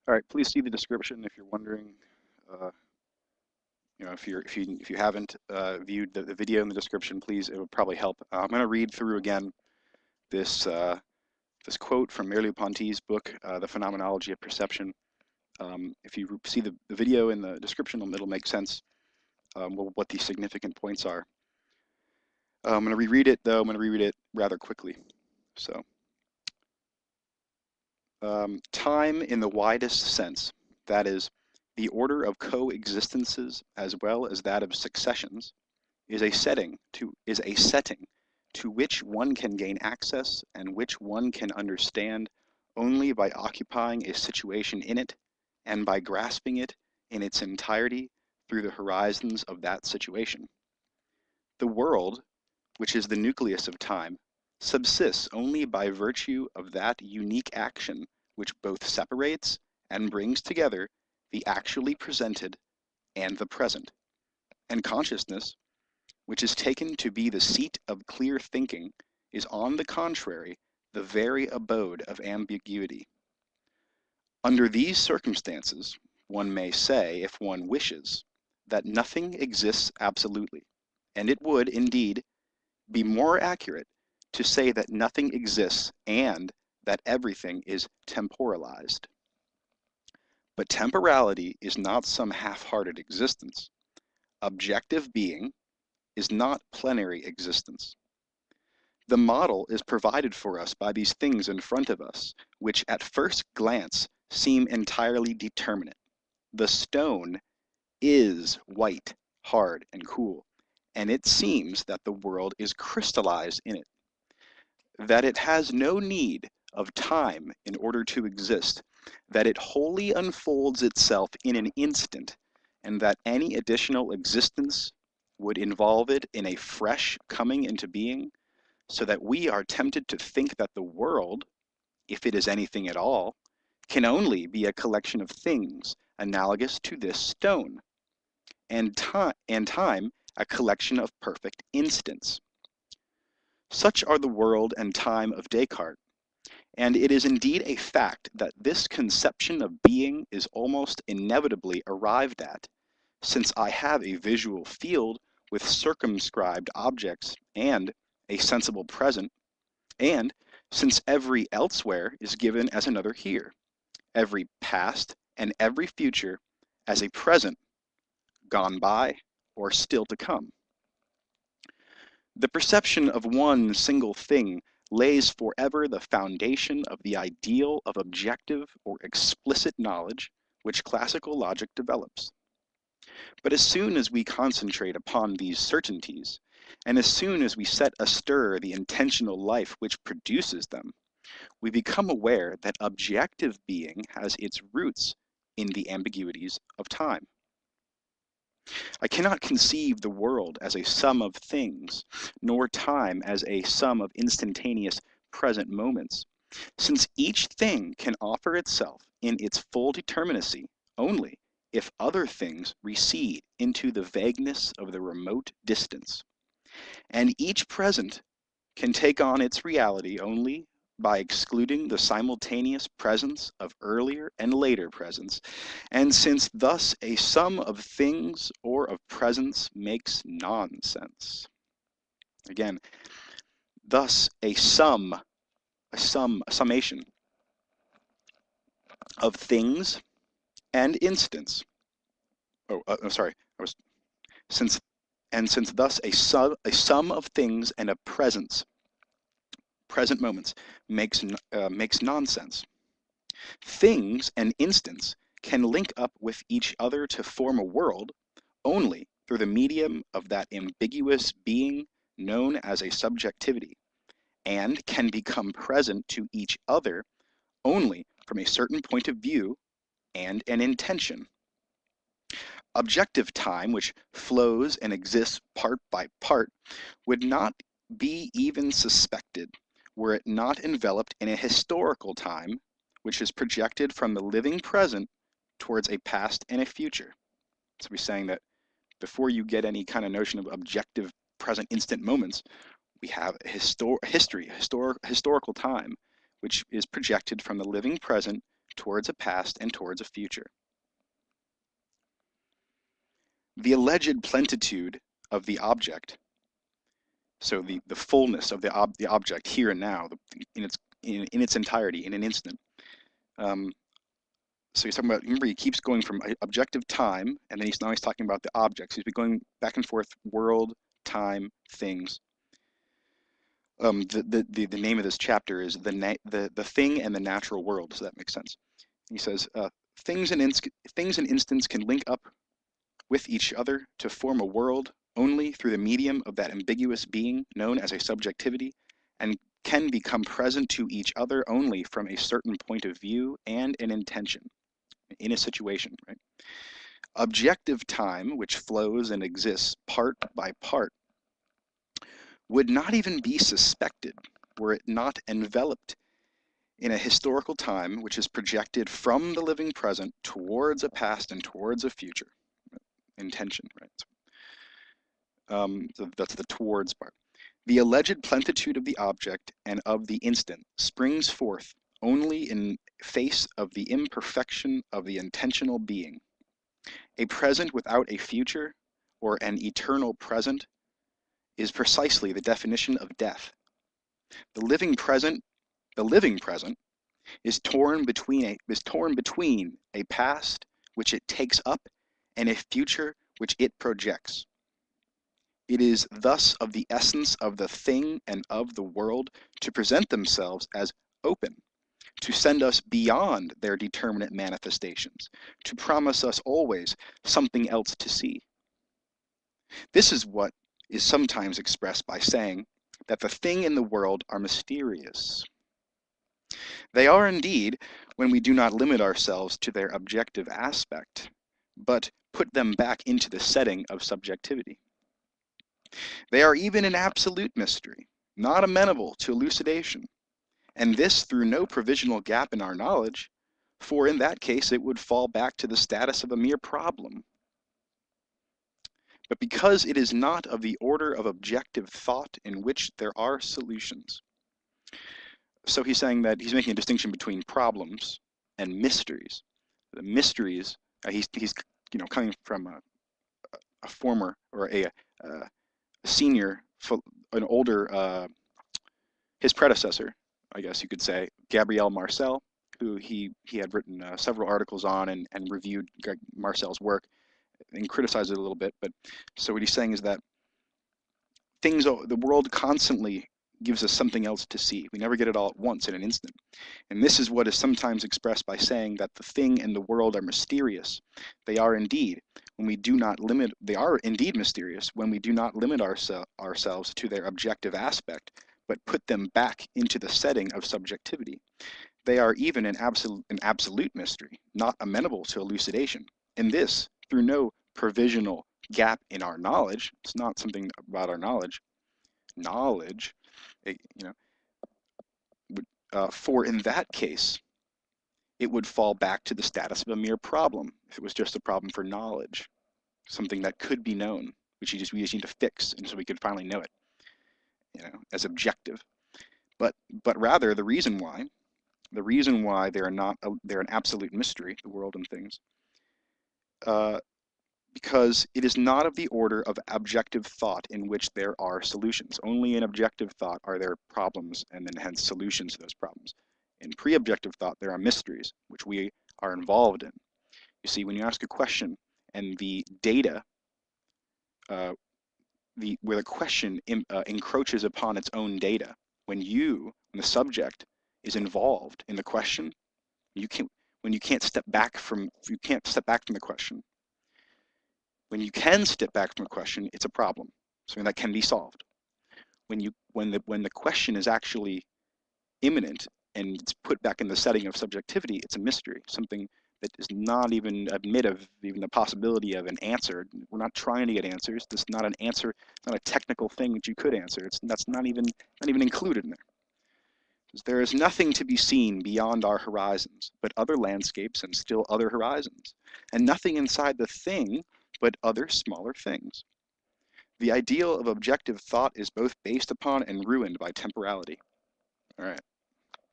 All right, please see the description if you're wondering. Uh, if you haven't viewed the video in the description, please, it would probably help. I'm going to read through again this this quote from Merleau-Ponty's book, The Phenomenology of Perception. If you see the video in the description, it'll make sense what the significant points are. I'm going to reread it, though. I'm going to reread it rather quickly. So, time in the widest sense, that is, the order of coexistences as well as that of successions, is a setting to which one can gain access and which one can understand only by occupying a situation in it and by grasping it in its entirety through the horizons of that situation. The world, which is the nucleus of time, subsists only by virtue of that unique action which both separates and brings together the actually presented and the present. And consciousness, which is taken to be the seat of clear thinking, is on the contrary the very abode of ambiguity. Under these circumstances, one may say, if one wishes, that nothing exists absolutely, and it would, indeed, be more accurate to say that nothing exists and that everything is temporalized. But temporality is not some half-hearted existence. Objective being is not plenary existence. The model is provided for us by these things in front of us, which at first glance seem entirely determinate. The stone is white, hard, and cool, and it seems that the world is crystallized in it, that it has no need of time in order to exist, that it wholly unfolds itself in an instant, and that any additional existence would involve it in a fresh coming into being, so that we are tempted to think that the world, if it is anything at all, can only be a collection of things analogous to this stone, and time a collection of perfect instants. Such are the world and time of Descartes, and it is indeed a fact that this conception of being is almost inevitably arrived at, since I have a visual field with circumscribed objects and a sensible present, and since every elsewhere is given as another here, every past and every future as a present, gone by, or still to come. The perception of one single thing lays forever the foundation of the ideal of objective or explicit knowledge which classical logic develops. But as soon as we concentrate upon these certainties, and as soon as we set astir the intentional life which produces them, we become aware that objective being has its roots in the ambiguities of time. I cannot conceive the world as a sum of things, nor time as a sum of instantaneous present moments, since each thing can offer itself in its full determinacy only if other things recede into the vagueness of the remote distance, and each present can take on its reality only by excluding the simultaneous presence of earlier and later presents, and since thus a sum of things or of presents makes nonsense. Again, thus a summation of things and instants. Sorry, I was since thus a sum of things and of present moments makes nonsense. Things and instants can link up with each other to form a world only through the medium of that ambiguous being known as a subjectivity, and can become present to each other only from a certain point of view and an intention. Objective time, which flows and exists part by part, would not be even suspected were it not enveloped in a historical time, which is projected from the living present towards a past and a future. So we're saying that before you get any kind of notion of objective present instant moments, we have a historical time, which is projected from the living present towards a past, and towards a future. The alleged plenitude of the object, so the fullness of the object here and now, in its entirety, in an instant. So he's talking about, remember, he keeps going from objective time, and then now he's talking about the objects. He's been going back and forth, world, time, things. The name of this chapter is the thing and the natural world. Does that make sense? He says things and instants can link up with each other to form a world only through the medium of that ambiguous being known as a subjectivity, and can become present to each other only from a certain point of view and an intention in a situation, right? Objective time, which flows and exists part by part, would not even be suspected were it not enveloped in a historical time which is projected from the living present towards a past and towards a future. Intention, right? So that's the towards part. The alleged plenitude of the object and of the instant springs forth only in face of the imperfection of the intentional being. A present without a future, or an eternal present, is precisely the definition of death. The living present is torn between a past which it takes up and a future which it projects. It is thus of the essence of the thing and of the world to present themselves as open, to send us beyond their determinate manifestations, to promise us always something else to see. This is what is sometimes expressed by saying that the thing and the world are mysterious. They are indeed when we do not limit ourselves to their objective aspect, but put them back into the setting of subjectivity. They are even an absolute mystery, not amenable to elucidation, and this through no provisional gap in our knowledge, for in that case it would fall back to the status of a mere problem. But because it is not of the order of objective thought in which there are solutions. So he's saying that he's making a distinction between problems and mysteries. The mysteries, he's coming from a former or a senior, an older, his predecessor, I guess you could say, Gabriel Marcel, who he had written several articles on and reviewed Marcel's work and criticized it a little bit. But so what he's saying is that the world constantly gives us something else to see. We never get it all at once in an instant. And this is what is sometimes expressed by saying that the thing and the world are mysterious. They are indeed mysterious when we do not limit ourselves to their objective aspect, but put them back into the setting of subjectivity. They are even an absolute mystery, not amenable to elucidation. And this, through no provisional gap in our knowledge. It's not something about our knowledge. For in that case, it would fall back to the status of a mere problem if it was just a problem for knowledge, something that could be known, which we just need to fix, and so we could finally know it, as objective. But rather, the reason why they're an absolute mystery, the world and things, because it is not of the order of objective thought in which there are solutions. Only in objective thought are there problems and then hence solutions to those problems. In pre-objective thought, there are mysteries which we are involved in. You see, when you ask a question and the data, where the question encroaches upon its own data, when the subject is involved in the question, you can't step back from the question. When you can step back from a question, it's a problem, something that can be solved. When the question is actually imminent and it's put back in the setting of subjectivity, it's a mystery, something that is not even admit of even the possibility of an answer. We're not trying to get answers. This is not an answer, not a technical thing that you could answer. That's not even included in there. There is nothing to be seen beyond our horizons, but other landscapes and still other horizons, and nothing inside the thing but other smaller things. The ideal of objective thought is both based upon and ruined by temporality. All right.